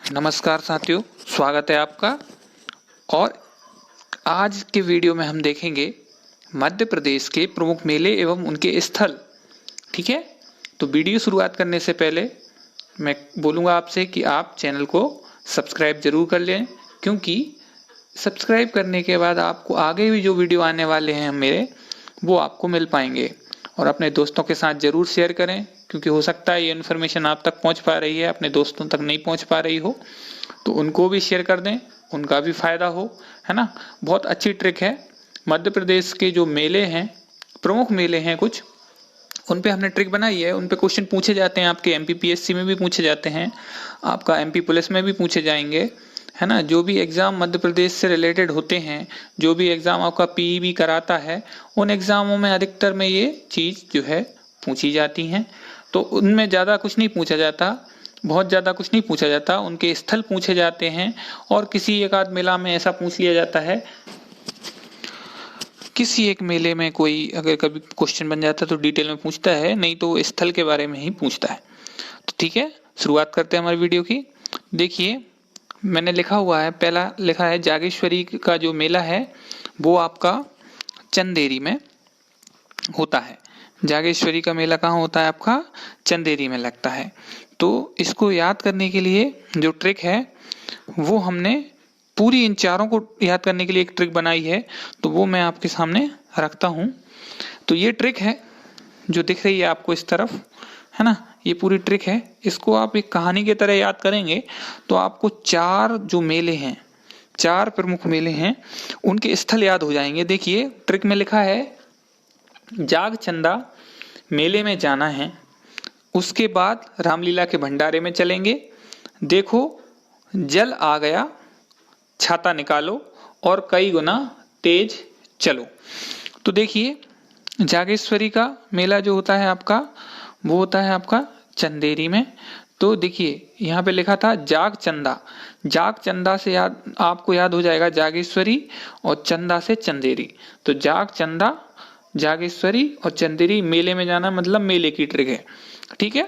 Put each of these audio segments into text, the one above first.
नमस्कार साथियों, स्वागत है आपका। और आज के वीडियो में हम देखेंगे मध्य प्रदेश के प्रमुख मेले एवं उनके स्थल। ठीक है, तो वीडियो शुरुआत करने से पहले मैं बोलूँगा आपसे कि आप चैनल को सब्सक्राइब जरूर कर लें, क्योंकि सब्सक्राइब करने के बाद आपको आगे भी जो वीडियो आने वाले हैं मेरे, वो आपको मिल पाएंगे। और अपने दोस्तों के साथ ज़रूर शेयर करें, क्योंकि हो सकता है ये इन्फॉर्मेशन आप तक पहुंच पा रही है, अपने दोस्तों तक नहीं पहुंच पा रही हो, तो उनको भी शेयर कर दें, उनका भी फायदा हो, है ना। बहुत अच्छी ट्रिक है। मध्य प्रदेश के जो मेले हैं, प्रमुख मेले हैं कुछ, उन पे हमने ट्रिक बनाई है। उन पे क्वेश्चन पूछे जाते हैं, आपके एमपीपीएससी में भी पूछे जाते हैं, आपका एमपी पुलिस में भी पूछे जाएंगे, है ना। जो भी एग्जाम मध्य प्रदेश से रिलेटेड होते हैं, जो भी एग्जाम आपका पीईबी कराता है, उन एग्जामों में अधिकतर में ये चीज जो है पूछी जाती हैं। तो उनमें ज्यादा कुछ नहीं पूछा जाता, बहुत ज्यादा कुछ नहीं पूछा जाता, उनके स्थल पूछे जाते हैं। और किसी एक आध मेला में ऐसा पूछ लिया जाता है, किसी एक मेले में कोई अगर कभी क्वेश्चन बन जाता है तो डिटेल में पूछता है, नहीं तो वो स्थल के बारे में ही पूछता है। तो ठीक है, शुरुआत करते हैं हमारी वीडियो की। देखिए, मैंने लिखा हुआ है, पहला लिखा है जागेश्वरी का जो मेला है वो आपका चंदेरी में होता है। जागेश्वरी का मेला कहाँ होता है? आपका चंदेरी में लगता है। तो इसको याद करने के लिए जो ट्रिक है वो हमने पूरी इन चारों को याद करने के लिए एक ट्रिक बनाई है, तो वो मैं आपके सामने रखता हूं। तो ये ट्रिक है जो दिख रही है आपको इस तरफ, है ना, ये पूरी ट्रिक है। इसको आप एक कहानी की तरह याद करेंगे तो आपको चार जो मेले हैं, चार प्रमुख मेले हैं, उनके स्थल याद हो जाएंगे। देखिए, ट्रिक में लिखा है जाग चंदा मेले में जाना है, उसके बाद रामलीला के भंडारे में चलेंगे, देखो जल आ गया, छाता निकालो और कई गुना तेज चलो। तो देखिए, जागेश्वरी का मेला जो होता है आपका, वो होता है आपका चंदेरी में। तो देखिए, यहाँ पे लिखा था जाग चंदा, जाग चंदा से याद आपको याद हो जाएगा जागेश्वरी, और चंदा से चंदेरी। तो जाग चंदा, जागेश्वरी और चंदेरी मेले में जाना, मतलब मेले की ट्रिक है। ठीक है,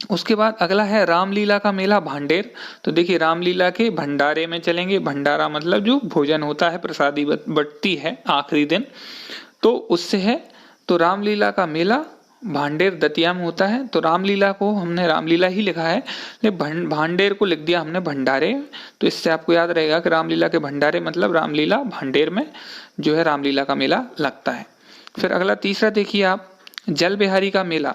उसके बाद अगला है रामलीला का मेला भांडेर। तो देखिए, रामलीला के भंडारे में चलेंगे, भंडारा मतलब जो भोजन होता है, प्रसादी बटती है आखिरी दिन, तो उससे है। तो रामलीला का मेला भांडेर दतिया में होता है। तो रामलीला को हमने रामलीला ही लिखा है, लेकिन भांडेर को लिख दिया हमने भंडारे। तो इससे आपको याद रहेगा कि रामलीला के भंडारे मतलब रामलीला भांडेर में जो है रामलीला का मेला लगता है। फिर अगला तीसरा देखिए आप, जल बिहारी का मेला।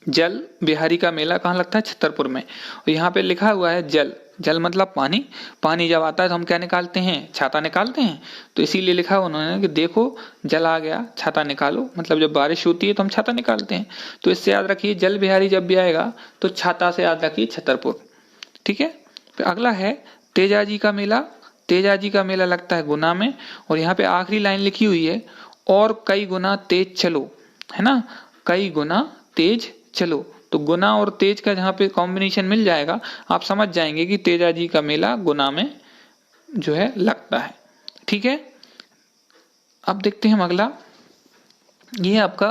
जल बिहारी का मेला कहाँ लगता है? छतरपुर में। और यहाँ पे लिखा हुआ है जल, जल मतलब पानी, पानी जब आता है तो हम क्या निकालते हैं? छाता निकालते हैं। तो इसीलिए लिखा है उन्होंने कि देखो जल आ गया, छाता निकालो, मतलब जब बारिश होती है तो हम छाता निकालते हैं। तो इससे याद रखिए, जल बिहारी जब भी आएगा तो छाता से याद रखिए छतरपुर। ठीक है, फिर अगला है तेजाजी का मेला। तेजाजी का मेला लगता है गुना में, और यहाँ पे आखिरी लाइन लिखी हुई है, और कई गुना तेज चलो, है ना, कई गुना तेज चलो। तो गुना और तेज का जहाँ पे कॉम्बिनेशन मिल जाएगा, आप समझ जाएंगे कि तेजाजी का मेला गुना में जो है लगता है। ठीक है, अब देखते हैं हम अगला। ये आपका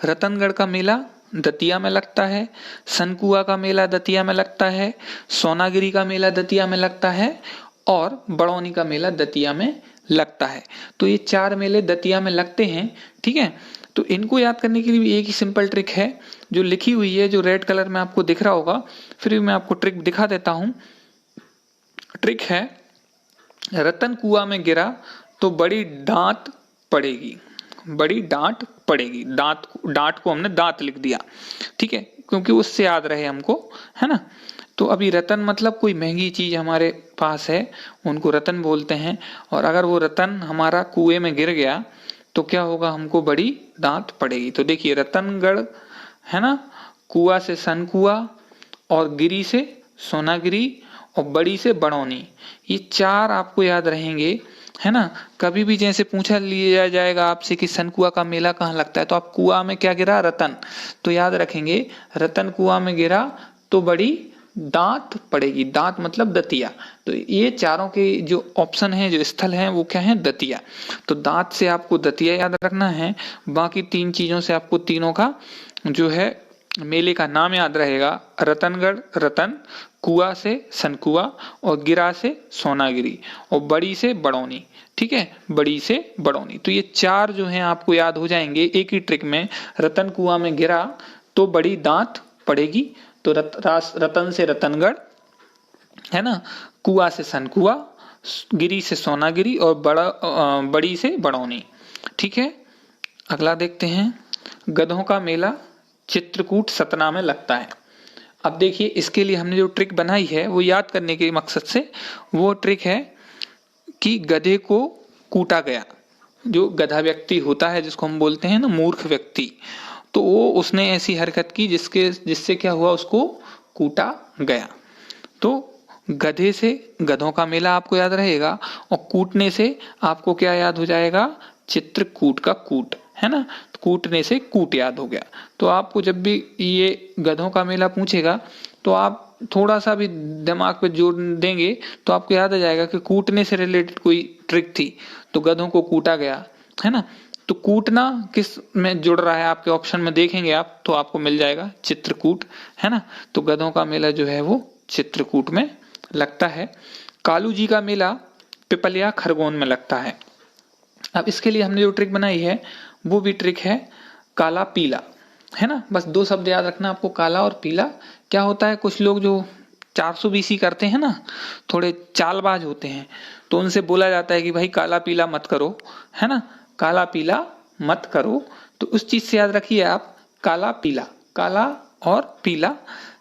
रतनगढ़ का मेला दतिया में लगता है, सनकुआ का मेला दतिया में लगता है, सोनागिरी का मेला दतिया में लगता है, और बड़ौनी का मेला दतिया में लगता है। तो ये चार मेले दतिया में लगते हैं। ठीक है, तो इनको याद करने के लिए भी एक ही सिंपल ट्रिक है जो लिखी हुई है, जो रेड कलर में आपको दिख रहा होगा। फिर भी मैं आपको ट्रिक दिखा देता हूं। ट्रिक है, रतन कुआं में गिरा तो बड़ी डांट पड़ेगी, बड़ी डांट पड़ेगी। दांत, डांट को हमने दांत लिख दिया, ठीक है, क्योंकि उससे याद रहे हमको, है ना। तो अभी रतन मतलब कोई महंगी चीज हमारे पास है, उनको रतन बोलते हैं। और अगर वो रतन हमारा कुएं में गिर गया तो क्या होगा? हमको बड़ी डांट पड़ेगी। तो देखिए, रतनगढ़, है ना, कुआ से सनकुआ, और गिरी से सोनागिरी, और बड़ी से बड़ौनी, ये चार आपको याद रहेंगे, है ना। कभी भी जैसे पूछा लिया जाएगा आपसे कि सनकुआ का मेला कहाँ लगता है, तो आप कुआ में क्या गिरा? रतन। तो याद रखेंगे, रतन कुआ में गिरा तो बड़ी दांत पड़ेगी, दांत मतलब दतिया। तो ये चारों के जो ऑप्शन है, जो स्थल हैं, वो क्या है? दतिया। तो दांत से आपको दतिया याद रखना है, बाकी तीन चीजों से आपको तीनों का जो है मेले का नाम याद रहेगा, रतनगढ़ रतन, कुआ से सनकुआ और गिरा से सोनागिरी और बड़ी से बड़ौनी। ठीक है, बड़ी से बड़ौनी। तो ये चार जो हैं आपको याद हो जाएंगे एक ही ट्रिक में। रतन कुआ में गिरा तो बड़ी दांत पड़ेगी, तो रतन से रतनगढ़, है ना, कुआ से सनकुआ, गिरी से सोनागिरी और बड़ी से बड़ौनी। ठीक है, अगला देखते हैं। गधों का मेला चित्रकूट सतना में लगता है। अब देखिए इसके लिए हमने जो ट्रिक बनाई है वो याद करने के मकसद से, वो ट्रिक है कि गधे को कूटा गया। जो गधा व्यक्ति होता है जिसको हम बोलते हैं ना मूर्ख व्यक्ति, तो वो उसने ऐसी हरकत की जिससे क्या हुआ, उसको कूटा गया। तो गधे से गधों का मेला आपको याद रहेगा और कूटने से आपको क्या याद हो जाएगा, चित्रकूट का कूट, है ना। तो कूटने से कूट याद हो गया। तो आपको जब भी ये गधों का मेला पूछेगा तो आप थोड़ा सा भी दिमाग पे जोर देंगे तो आपको याद आ जाएगा कि कूटने से रिलेटेड कोई ट्रिक थी, तो गधों को कूटा गया, है ना। तो कूटना किस में जुड़ रहा है आपके ऑप्शन में देखेंगे आप, तो आपको मिल जाएगा चित्रकूट, है ना। तो गधों का मेला जो है वो चित्रकूट में लगता है। कालू जी का मेला पिपलिया खरगोन में लगता है। अब इसके लिए हमने जो ट्रिक बनाई है वो भी ट्रिक है काला पीला, है ना। बस दो शब्द याद रखना आपको, काला और पीला। क्या होता है, कुछ लोग जो 420 करते हैं ना, थोड़े चालबाज होते हैं, तो उनसे बोला जाता है कि भाई काला पीला मत करो, है ना, काला पीला मत करो। तो उस चीज से याद रखिए आप, काला पीला, काला और पीला।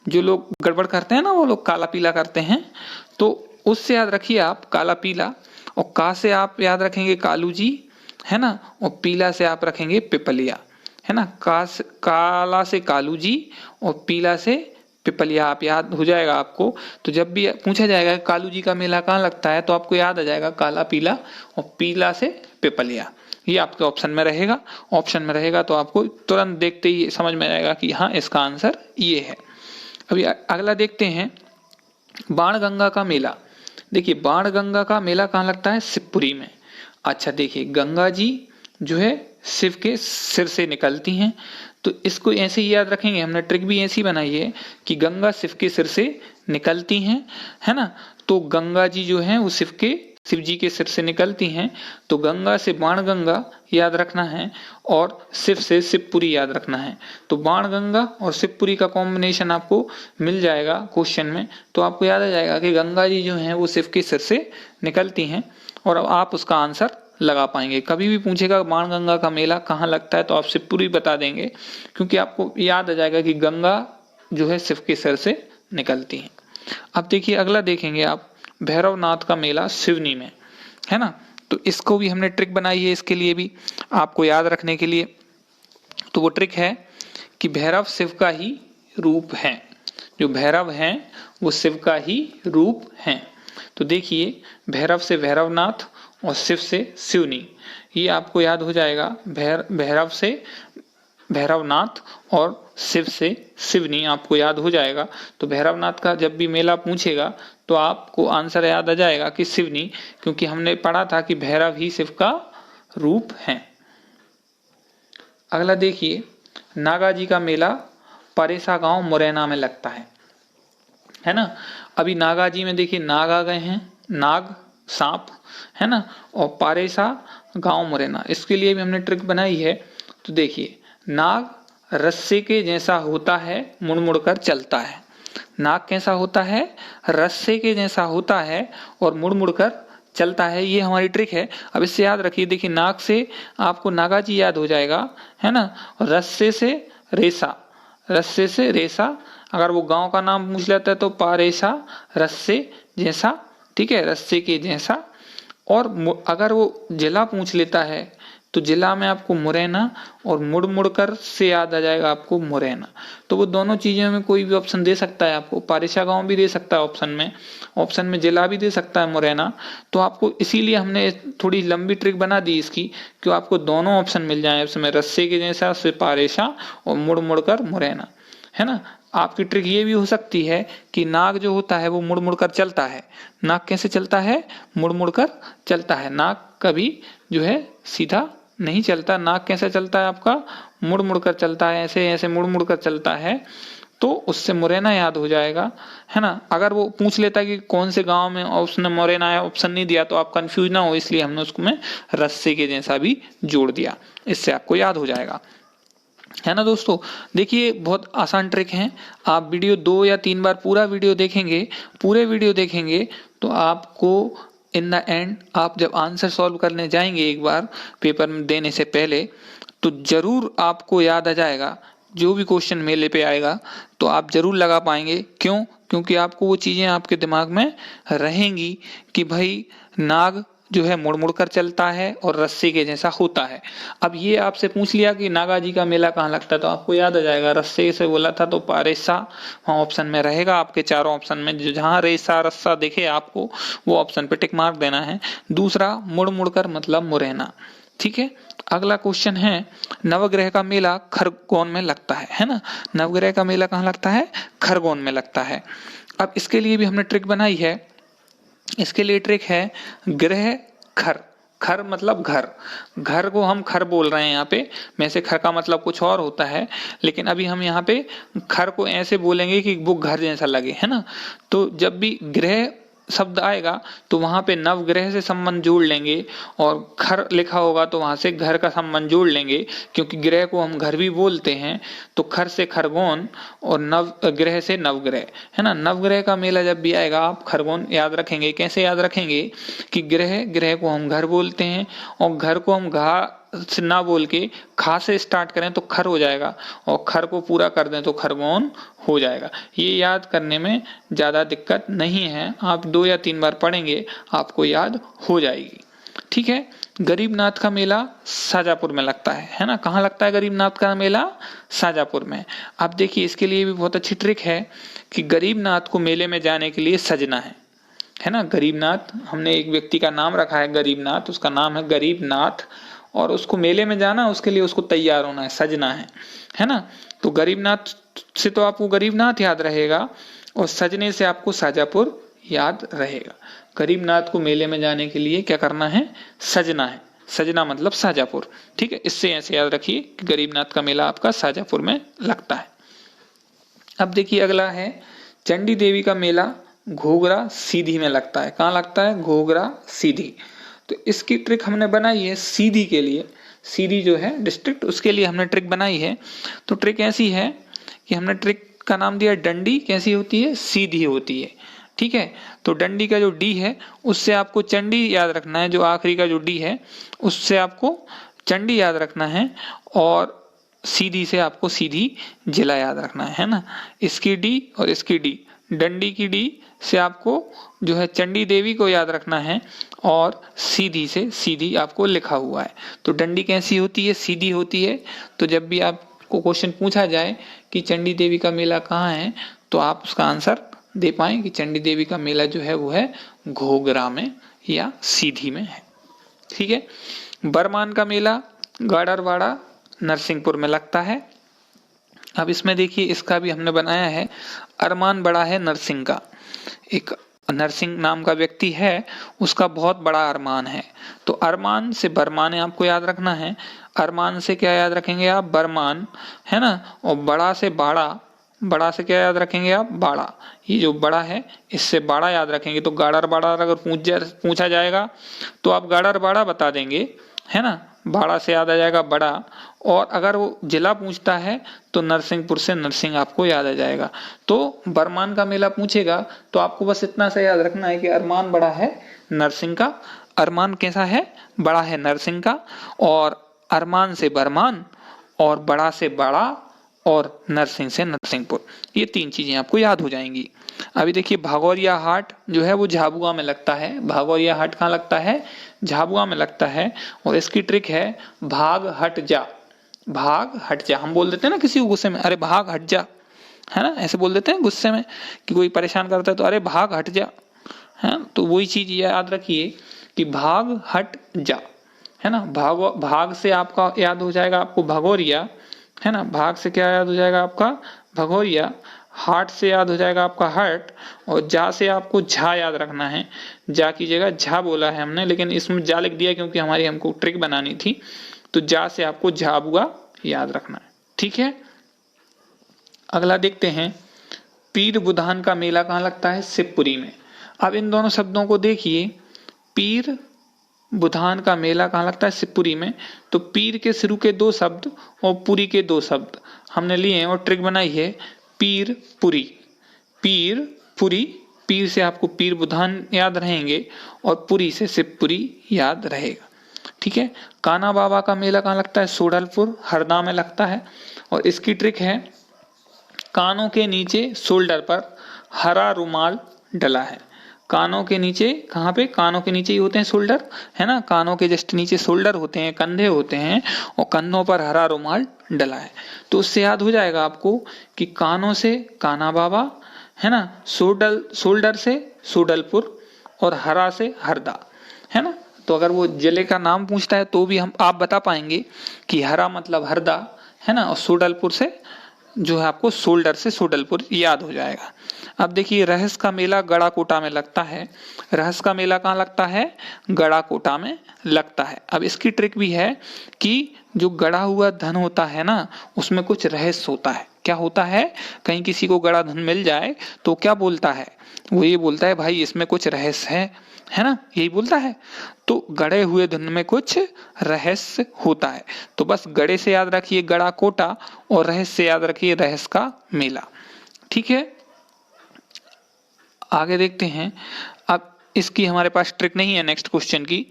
जो लोग गड़बड़ करते हैं ना वो लोग काला पीला करते हैं, तो उससे याद रखिए आप काला पीला। और का से आप याद रखेंगे कालू जी, है ना, और पीला से आप रखेंगे पिपलिया, है ना। काला से कालू जी और पीला से पिपलिया आप याद हो जाएगा आपको। तो जब भी पूछा जाएगा कालू जी का मेला कहाँ लगता है तो आपको याद आ जाएगा काला पीला और पीला से पिपलिया। ये आपके ऑप्शन में रहेगा। ऑप्शन में रहेगा तो आपको तुरंत देखते ही समझ में आएगा कि हाँ इसका आंसर ये है। अभी अगला देखते हैं, बाणगंगा का मेला। देखिए बाणगंगा का मेला कहाँ लगता है, शिवपुरी में। अच्छा देखिए, गंगा जी जो है शिव के सिर से निकलती हैं, तो इसको ऐसे ही याद रखेंगे। हमने ट्रिक भी ऐसी बनाई है कि गंगा शिव के सिर से निकलती हैं, है ना। तो गंगा जी जो है वो शिव जी के सिर से निकलती हैं, तो गंगा से बाणगंगा याद रखना है और शिव से शिवपुरी याद रखना है। तो बाणगंगा और शिवपुरी का कॉम्बिनेशन आपको मिल जाएगा क्वेश्चन में, तो आपको याद आ जाएगा कि गंगा जी जो हैं वो शिव के सिर से निकलती हैं और आप उसका आंसर लगा पाएंगे। कभी भी पूछेगा बाणगंगा का मेला कहाँ लगता है तो आप शिवपुरी बता देंगे, क्योंकि आपको याद आ जाएगा कि गंगा जो है शिव के सिर से निकलती है। अब देखिए अगला देखेंगे आप, भैरवनाथ का मेला सिवनी में, है ना। तो इसको भी हमने ट्रिक बनाई है इसके लिए भी आपको याद रखने के लिए। तो वो ट्रिक है कि भैरव शिव का ही रूप है, जो भैरव हैं वो शिव का ही रूप हैं। तो देखिए भैरव से भैरवनाथ और शिव से सिवनी, ये आपको याद हो जाएगा। भैरव से भैरवनाथ और शिव से सिवनी आपको याद हो जाएगा। तो भैरवनाथ का जब भी मेला पूछेगा तो आपको आंसर याद आ जाएगा कि सिवनी, क्योंकि हमने पढ़ा था कि भैरव ही शिव का रूप है। अगला देखिए, नागा जी का मेला परेसा गांव मुरैना में लगता है ना। अभी नागा जी में देखिए नाग आ गए हैं, नाग सांप, है ना, और पारेसा गांव मुरैना, इसके लिए भी हमने ट्रिक बनाई है। तो देखिए नाग रस्से के जैसा होता है, मुड़ मुड़ कर चलता है। नाग कैसा होता है, रस्से के जैसा होता है और मुड़ मुड़ कर चलता है, ये हमारी ट्रिक है। अब इससे याद रखिए, देखिए नाग से आपको नागा जी याद हो जाएगा, है ना, और रस्से से रेसा, रस्से से रेसा। अगर वो गांव का नाम पूछ लेता है तो पारेसा, रस्से जैसा, ठीक है, रस्से के जैसा। और अगर वो जिला पूछ लेता है तो जिला में आपको मुरैना और मुड़ मुड़ कर से याद आ जाएगा आपको मुरैना। तो वो दोनों चीजों में कोई भी ऑप्शन दे सकता है आपको, पारेसा गांव भी दे सकता है ऑप्शन में जिला भी दे सकता है मुरैना। तो आपको इसीलिए हमने थोड़ी लंबी ट्रिक बना दी इसकी, कि आपको दोनों ऑप्शन मिल जाए उसमें, रस्से के जैसा से पारेसा और मुड़ मुड़ कर मुरैना, है ना। आपकी ट्रिक ये भी हो सकती है कि नाग जो होता है वो मुड़ मुड़ कर चलता है। नाग कैसे चलता है, मुड़ मुड़ कर चलता है। नाग कभी जो है सीधा नहीं चलता। नाक कैसे चलता है आपका, मुड़ मुड़ कर चलता है, ऐसे ऐसे मुड़ मुड़ कर चलता है, तो उससे मुरैना याद हो जाएगा, है ना। अगर वो पूछ लेता कि कौन से गांव में और उसने मुरैना आया ऑप्शन नहीं दिया तो आप कंफ्यूज ना हो, इसलिए हमने उसको में रस्से के जैसा भी जोड़ दिया, इससे आपको याद हो जाएगा, है ना दोस्तों। देखिए बहुत आसान ट्रिक है, आप वीडियो 2 या 3 बार पूरा वीडियो देखेंगे, पूरे वीडियो देखेंगे तो आपको इन द एंड आप जब आंसर सॉल्व करने जाएंगे एक बार पेपर में देने से पहले, तो जरूर आपको याद आ जाएगा। जो भी क्वेश्चन मेले पे आएगा तो आप जरूर लगा पाएंगे। क्यों? क्योंकि आपको वो चीजें आपके दिमाग में रहेंगी कि भाई नाग जो है मुड़ मुड़ कर चलता है और रस्सी के जैसा होता है। अब ये आपसे पूछ लिया कि नागा जी का मेला कहाँ लगता है, तो आपको याद आ जाएगा रस्से से बोला था तो पारेसा वहाँ ऑप्शन में रहेगा, आपके चारों ऑप्शन में जहाँ रेसा रस्सा दिखे आपको वो ऑप्शन पे टिक मार्क देना है। दूसरा मुड़ मुड़ कर मतलब मुरैना, ठीक है। अगला क्वेश्चन है नवग्रह का मेला खरगोन में लगता है ना। नवग्रह का मेला कहाँ लगता है, खरगोन में लगता है। अब इसके लिए भी हमने ट्रिक बनाई है, इसके लिए ट्रिक है ग्रह खर, खर मतलब घर, घर को हम खर बोल रहे हैं यहाँ पे, वैसे खर का मतलब कुछ और होता है, लेकिन अभी हम यहाँ पे खर को ऐसे बोलेंगे कि वो घर जैसा लगे, है ना। तो जब भी ग्रह शब्द आएगा तो वहां पे नवग्रह से संबंध जोड़ लेंगे, और खर लिखा होगा तो वहां से घर का संबंध जोड़ लेंगे, क्योंकि ग्रह को हम घर भी बोलते हैं। तो खर से खरगोन और नवग्रह से नवग्रह, है ना। नवग्रह का मेला जब भी आएगा आप खरगोन याद रखेंगे। कैसे याद रखेंगे कि ग्रह, ग्रह को हम घर बोलते हैं और घर को हम घा से ना बोल के खा से स्टार्ट करें तो खर हो जाएगा, और खर को पूरा कर दें तो खरगोन हो जाएगा। ये याद करने में ज्यादा दिक्कत नहीं है, आप 2 या 3 बार पढ़ेंगे आपको याद हो जाएगी, ठीक है। गरीबनाथ का मेला शाजापुर में लगता है ना। कहाँ लगता है गरीबनाथ का मेला, शाजापुर में। अब देखिए इसके लिए भी बहुत अच्छी ट्रिक है कि गरीबनाथ को मेले में जाने के लिए सजना है ना। गरीबनाथ, हमने एक व्यक्ति का नाम रखा है गरीबनाथ, उसका नाम है गरीबनाथ, और उसको मेले में जाना उसके लिए उसको तैयार होना है, सजना है ना। तो गरीबनाथ से तो आपको गरीबनाथ याद रहेगा और सजने से आपको शाजापुर याद रहेगा। गरीबनाथ को मेले में जाने के लिए क्या करना है, सजना है, सजना मतलब शाजापुर, ठीक है। इससे ऐसे याद रखिए कि गरीबनाथ का मेला आपका शाजापुर में लगता है। अब देखिए अगला है चंडी देवी का मेला घोघरा सीधी में लगता है। कहाँ लगता है, घोघरा सीधी। तो इसकी ट्रिक हमने बनाई है सीधी के लिए, सीधी जो है डिस्ट्रिक्ट, उसके लिए हमने ट्रिक बनाई है। तो ट्रिक ऐसी है कि हमने ट्रिक का नाम दिया डंडी, कैसी होती है, सीधी होती है, ठीक है। तो डंडी का जो डी है उससे आपको चंडी याद रखना है, जो आखिरी का जो डी है उससे आपको चंडी याद रखना है, और सीधी से आपको सीधी जिला याद रखना है ना। इसकी डी और इसकी डी, डंडी की डी से आपको जो है चंडी देवी को याद रखना है, और सीधी से सीधी आपको लिखा हुआ है। तो डंडी कैसी होती है, सीधी होती है। तो जब भी आपको क्वेश्चन पूछा जाए कि चंडी देवी का मेला कहाँ है, तो आप उसका आंसर दे पाए कि चंडी देवी का मेला जो है वो है घोघरा में या सीधी में है, ठीक है। बरमान का मेला गाडरवाड़ा नरसिंहपुर में लगता है। अब इसमें देखिए इसका भी हमने बनाया है, अरमान बड़ा है नरसिंह का। एक नरसिंह नाम का व्यक्ति है, उसका बहुत बड़ा अरमान है। तो अरमान से बरमाने आपको याद रखना है। अरमान से क्या याद रखेंगे आप, बरमान, है ना। और बड़ा से बाड़ा, बड़ा से क्या याद रखेंगे आप, बाड़ा। ये जो बड़ा है इससे बाड़ा याद रखेंगे। तो गाड़र बाड़ा अगर पूछा जाएगा तो आप गाड़र बाड़ा बता देंगे, है ना। बाड़ा से याद आ जाएगा बड़ा, और अगर वो जिला पूछता है तो नरसिंहपुर से नरसिंह आपको याद आ जाएगा। तो बरमान का मेला पूछेगा तो आपको बस इतना सा याद रखना है कि अरमान बड़ा है नरसिंह का। अरमान कैसा है, बड़ा है नरसिंह का, और अरमान से बरमान, और बड़ा से बड़ा, और नरसिंह से नरसिंहपुर। ये 3 चीजें आपको याद हो जाएंगी। अभी देखिए भागौरिया हाट जो है वो झाबुआ में लगता है। भागौरिया हाट कहाँ लगता है, झाबुआ में लगता है। और इसकी ट्रिक है भाग हट जा, भाग हट जा। हम बोल देते हैं ना किसी को गुस्से में, अरे भाग हट जा, है ना, ऐसे बोल देते हैं गुस्से में कि कोई परेशान करता है तो अरे भाग हट जा, है। तो वही चीज याद रखिए कि भाग हट जा, है ना। भाग से आपका याद हो जाएगा आपको भगोरिया, है ना। भाग से क्या याद हो जाएगा आपका, भगोरिया। हाट से याद हो जाएगा आपका हट, और जा से आपको झा याद रखना है। जा की जगह झा बोला है हमने, लेकिन इसमें जा लिख दिया क्योंकि हमको ट्रिक बनानी थी। तो जा से आपको झाबुआ याद रखना है। ठीक है, अगला देखते हैं, पीर बुधान का मेला कहाँ लगता है? शिवपुरी में। अब इन दोनों शब्दों को देखिए, पीर बुधान का मेला कहाँ लगता है? शिवपुरी में। तो पीर के शुरू के दो शब्द और पुरी के दो शब्द हमने लिए हैं और ट्रिक बनाई है पीर पुरी। पीर पुरी, पीर से आपको पीर बुधान याद रहेंगे और पुरी से शिवपुरी याद रहेगा। ठीक है, कान्हा बाबा का मेला कहाँ लगता है? सोडलपुर हरदा में लगता है। और इसकी ट्रिक है, कानों के नीचे शोल्डर पर हरा रुमाल डला है। कानों के नीचे, कहाँ पे? कानों के नीचे ही होते हैं शोल्डर, है ना, कानों के जस्ट नीचे शोल्डर होते हैं, कंधे होते हैं और कंधों पर हरा रुमाल डला है। तो उससे याद हो जाएगा आपको कि कानों से कान्हा बाबा, है ना, शोल्डर से सोडलपुर और हरा से हरदा, है ना। तो अगर वो जिले का नाम पूछता है तो भी आप बता पाएंगे कि हरा मतलब हरदा, है ना, और सोडलपुर से जो है आपको शोल्डर से सोडलपुर याद हो जाएगा। अब देखिए, रहस्य का मेला गड़ाकोटा में लगता है। रहस्य का मेला कहाँ लगता है? गड़ाकोटा में लगता है। अब इसकी ट्रिक भी है कि जो गड़ा हुआ धन होता है ना, उसमें कुछ रहस्य होता है। क्या होता है? कहीं किसी को गड़ा धन मिल जाए तो क्या बोलता है? वो ये बोलता है भाई इसमें कुछ रहस्य है ना, यही बोलता है। तो गड़े हुए धन में कुछ रहस्य होता है। तो बस गड़े से याद रखिए गड़ाकोटा और रहस्य से याद रखिए रहस्य का मेला। ठीक है, आगे देखते हैं। अब इसकी हमारे पास ट्रिक नहीं है नेक्स्ट क्वेश्चन की,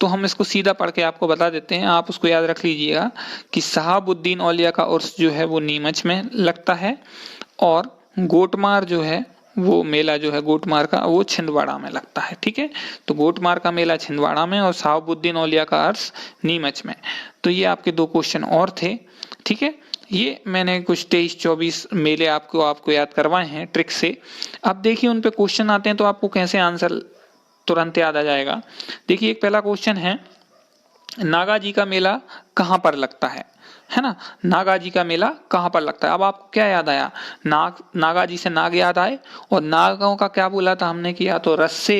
तो हम इसको सीधा पढ़ के आपको बता देते हैं। आप उसको याद रख लीजिएगा कि शहाबुद्दीन औलिया का उर्स जो है वो नीमच में लगता है और गोटमार जो है वो मेला जो है गोटमार का वो छिंदवाड़ा में लगता है। ठीक है, तो गोटमार का मेला छिंदवाड़ा में और शहाबुद्दीन औलिया का उर्स नीमच में। तो ये आपके दो क्वेश्चन और थे। ठीक है, ये मैंने कुछ 23-24 मेले आपको याद करवाए हैं ट्रिक से। अब देखिए उन पे क्वेश्चन आते हैं तो आपको कैसे आंसर तुरंत याद आ जाएगा। देखिए, एक पहला क्वेश्चन है, नागा जी का मेला कहाँ पर लगता है ना, नागा जी का मेला कहाँ पर लगता है। अब आपको क्या याद आया? नागा जी से नाग याद आए और नागों का क्या बोला था हमने कि या तो रस्से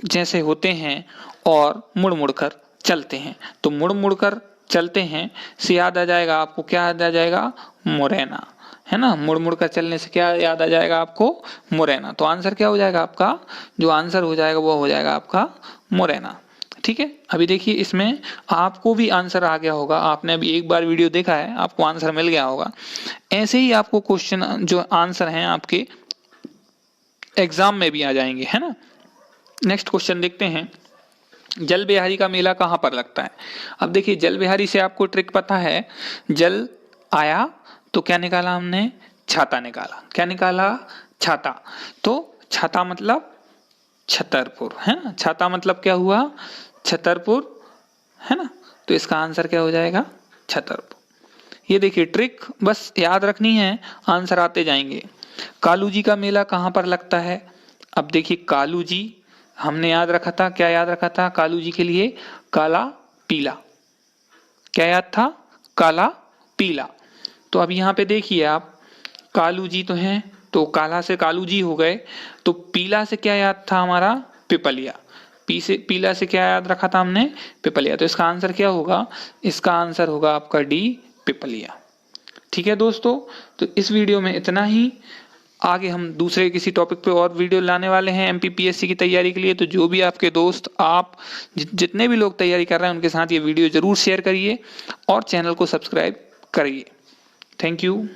जैसे होते हैं और मुड़ मुड़ कर चलते हैं। तो मुड़ मुड़ कर चलते हैं से याद आ जाएगा आपको, क्या याद आ जाएगा? मुरैना, है ना। मुड़ मुड़ कर चलने से क्या याद आ जाएगा आपको? मुरैना। तो आंसर क्या हो जाएगा आपका? जो आंसर हो जाएगा वो हो जाएगा आपका मुरैना। ठीक है, अभी देखिए इसमें आपको भी आंसर आ गया होगा, आपने अभी एक बार वीडियो देखा है, आपको आंसर मिल गया होगा। ऐसे ही आपको क्वेश्चन जो आंसर हैं आपके एग्जाम में भी आ जाएंगे, है ना। नेक्स्ट क्वेश्चन देखते हैं, जल बिहारी का मेला कहाँ पर लगता है। अब देखिए, जल बिहारी से आपको ट्रिक पता है, जल आया तो क्या निकाला हमने? छाता निकाला। क्या निकाला? छाता। तो छाता मतलब छतरपुर, है ना। छाता मतलब क्या हुआ? छतरपुर, है ना। तो इसका आंसर क्या हो जाएगा? छतरपुर। ये देखिए ट्रिक बस याद रखनी है, आंसर आते जाएंगे। कालू जी का मेला कहाँ पर लगता है। अब देखिए, कालू जी हमने याद रखा था, क्या याद रखा था कालू जी के लिए? काला पीला। क्या याद था? काला पीला। तो अब यहाँ पे देखिए आप, कालू जी तो हैं तो काला से कालू जी हो गए, तो पीला से क्या याद था हमारा? पिपलिया। पीला से क्या याद रखा था हमने? पिपलिया। तो इसका आंसर क्या होगा? इसका आंसर होगा आपका डी, पिपलिया। ठीक है दोस्तों, तो इस वीडियो में इतना ही। आगे हम दूसरे किसी टॉपिक पे और वीडियो लाने वाले हैं एमपीपीएससी की तैयारी के लिए। तो जो भी आपके दोस्त, आप जितने भी लोग तैयारी कर रहे हैं उनके साथ ये वीडियो जरूर शेयर करिए और चैनल को सब्सक्राइब करिए। Thank you.